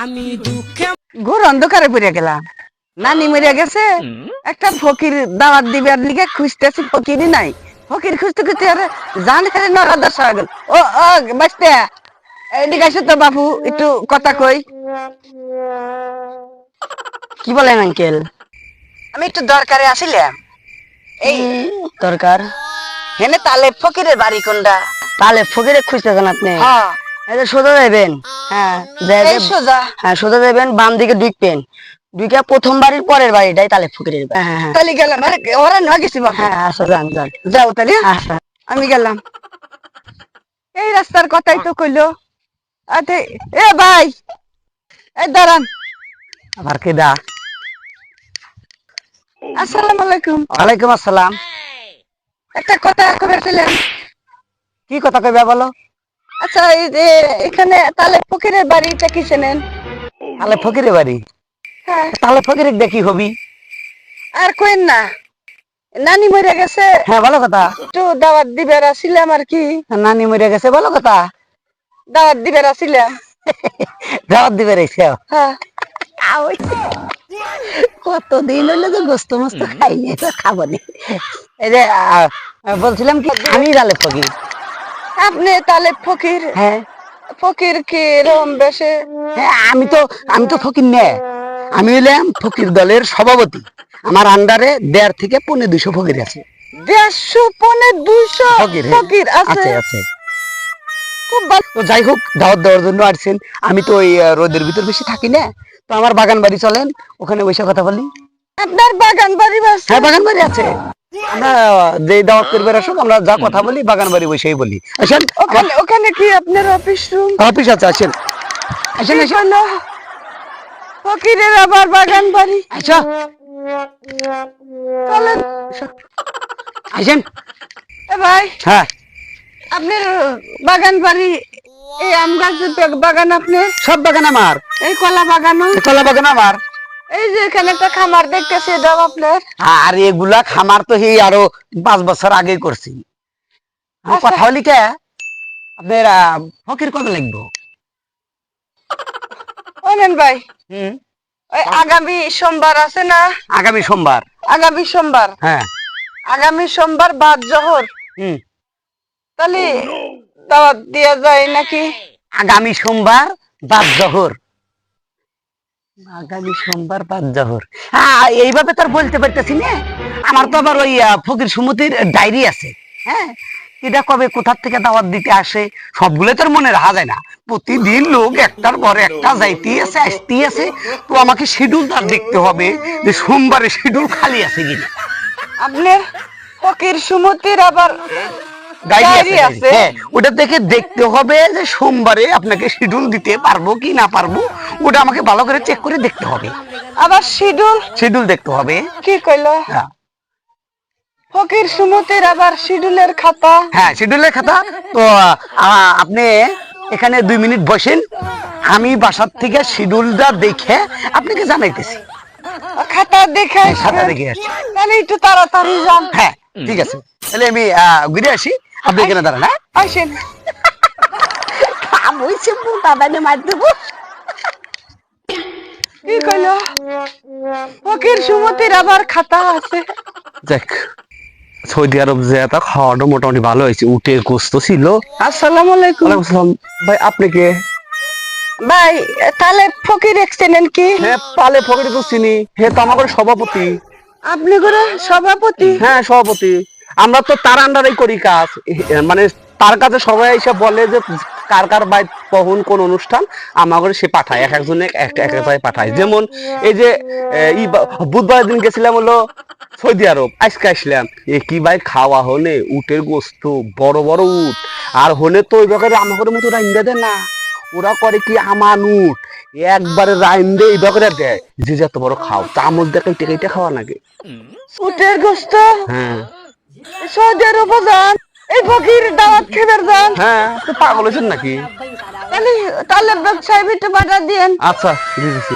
আমি দুঃখে ঘোর অন্ধকারে পড়ে গেলাম। নানি মরে গেছে, একটা ফকির দাওয়াত দিবার লিগে খুঁজতেছি, ফকিরই নাই। ফকির খুঁজতে খুঁজতে আর জান খালি 9:10 হয়ে গেল। ও ও বাঁচতে এদিকে আসো তো বাবু, একটু কথা কই। কি বলেন আঙ্কেল? আমি একটু দরকারে আসিলাম। এই দরকার? হেনে তালে ফকিরের বাড়ি কোনটা? তাহলে ফকিরে খুঁজতেছেন আপনি? হ্যাঁ এই যে সোজা যাবেন। হ্যাঁ, যাই এই সোজা। হ্যাঁ, সোজা যাবেন, বাম দিকে ঢুকবেন। ঢুকে প্রথম বাড়ির পরের বাড়িটাই তাহলে ফকিরের বাড়ি। হ্যাঁ হ্যাঁ, তালি গেলাম। আরে ওরা না গেছি বাবু। হ্যাঁ, আসো, যান যান। যাও তালি, আচ্ছা। আমি গেলাম। এই রাস্তার কথাই তো কইলো। আচ্ছা এ ভাই, এই দাঁড়ান। আবার কে দা? আসসালামু আলাইকুম। ওয়ালাইকুম আসসালাম। একটা কথা কবেছিলেন। কি কথা কইবা বলো? আচ্ছা এই যে এখানে তালে ফকিরের বাড়িটা কি চেনেন? তাহলে ফকিরের বাড়ি? হ্যাঁ। তাহলে ফকিরের দেখি হবি। আর কইন না, নানি মরে গেছে, হ্যাঁ, ভালো কথা। একটু দাওয়াত দিবার আসিলাম আর কি। নানি মরে গেছে, ভালো কথা। দাওয়াত দিবার আসিলাম। দাওয়াত দিবে রেখে হ্যাঁ। কতদিন হলো যে গোস্ত মস্ত খাইনি, তো খাবো নি। এই যে বলছিলাম কি, আমি তাহলে ফকির। আপনি তালে ফকির? হ্যাঁ ফকির কি রকম বেশে? হ্যাঁ, আমি তো ফকির নে। আমি হইলাম ফকির দলের সভাপতি। আমার আন্ডারে 1.5 থেকে 2.5 ফকির আছে। 150 পনে 200 ফকির, হ্যাঁ, ফকির আছে? আছে। খুব ভালো। তো যাই হোক, দাওয়াত দেওয়ার জন্য আসছেন। আমি তো ওই রোদের ভিতর বেশি থাকি না, তো আমার বাগান বাড়ি চলেন, ওখানে বসে কথা বলি। আপনার বাগান বাড়ি আছে? হ্যাঁ, বাগান বাড়ি আছে। আমরা যে দাওয়াত করবে আসুক, আমরা যা কথা বলি বাগান বাড়ি বসেই বলি। আসেন, ওখানে ওখানে কি আপনার অফিস রুম? অফিস আছে, আসেন আসেন কি আসেন। বলো? ফকিরের আবার বাগান বাড়ি? আচ্ছা, চলেন। আসেন। এ ভাই, হ্যাঁ, আপনার বাগান বাড়ি, এই আম গাছের বাগান আপনার? সব বাগান আমার। এই কলা বাগানও? কলা বাগান আমার। এই যে এখানে একটা খামার দেখতেছি, এটাও আপনার? আর এগুলা খামার তো এই আরো 5 বছর আগে করছি। আমি আচ্ছা। কথা বলি কে, আপনার ফকির কবে লাগবো? ওনেন ভাই, হুম, ওই আগামী সোমবার আছে না? আগামী সোমবার। আগামী সোমবার, হ্যাঁ। আগামী সোমবার বাদ জোহর, হুম, তাহলে দাওয়াত দেয়া যায় নাকি? আগামী সোমবার বাদ জোহর। আগামী সোমবার বাদ জোহর, হ্যাঁ, এইভাবে তো আর বলতে পারতেছি না। আমার তো আবার ওই ফকির সুমতির ডায়েরি আছে। হ্যাঁ, এটা কবে কোথার থেকে দাওয়াত দিতে আসে সবগুলো তো আর মনে রাখা যায় না। প্রতিদিন লোক একটার পর একটা যাইতেই আছে, আসতেই আছে। তো আমাকে শিডিউল তার দেখতে হবে যে সোমবারে শিডিউল খালি আছে কিনা। আপনার ফকির সুমতির আবার ডায়েরি ডায়েরি আছে, আছে? হ্যাঁ, ওটা দেখে দেখতে হবে যে সোমবারে আপনাকে শিডিউল দিতে পারবো কি না পারবো। ওটা আমাকে ভালো করে চেক করে দেখতে হবে। আবার শিডিউল? শিডিউল দেখতে হবে। কি কইলো? হ্যাঁ, ফকির সুমতির আবার শিডিউলের খাতা? হ্যাঁ, শিডিউলের খাতা। তো আপনি এখানে 2 মিনিট বসেন, আমি বাসার থেকে শিডিউলটা দেখে আপনাকে জানাইতেছি। খাতা দেখে খাতা আসবেন? দেখে আসছি। তাহলে একটু তাড়াতাড়ি যান। হ্যাঁ, ঠিক আছে, তাহলে আমি ঘুরে আসি। আপনি এখানে দাঁড়ান। হ্যাঁ, আসেন। মার দেবো। কি কইলো? ফকির সুমতির আবার খাতা আছে? দেখ, সৌদি আরব যে এত খাওয়াটা মোটামুটি ভালো হয়েছে। উটের গোস্ত ছিল। আসসালামু আলাইকুম। ওয়ালাইকুম আসসালাম। ভাই, আপনি কে? ভাই তাহলে ফকির এক্সেলেন কি? হ্যাঁ, পালে ফকির তো চিনি। হে তো আমার সভাপতি। আপনি করে সভাপতি? হ্যাঁ, সভাপতি। আমরা তো তার আন্ডারেই করি কাজ। মানে তার কাছে সবাই এসে বলে যে কার কার বাই কখন কোন অনুষ্ঠান আমাদের সে পাঠায়, এক একজনে এক এক জায়গায় পাঠায়। যেমন এই যে বুধবার দিন গেছিলাম হলো সৌদি আরব, আজকে আসলাম। এ কি ভাই খাওয়া হলে উটের গোস্ত, বড় বড় উট। আর হলে তো ওই ব্যাপারে আমাদের মতো রাইন্দা দেয় না। ওরা করে কি, আমার উট একবারে রাইন্দে এই ব্যাপারে দেয় যে যত বড় খাও, চামচ দেখে টেকে খাওয়া লাগে। উটের গোস্ত? হ্যাঁ সৌদি আরব যান, এই ফকির দাওয়াত খেবার যান? হ্যাঁ, তো পাগল হয়েছেন নাকি? তাহলে তাহলে ব্যবসায় বিটে পাঠা দিয়েন। আচ্ছা, বুঝেছি।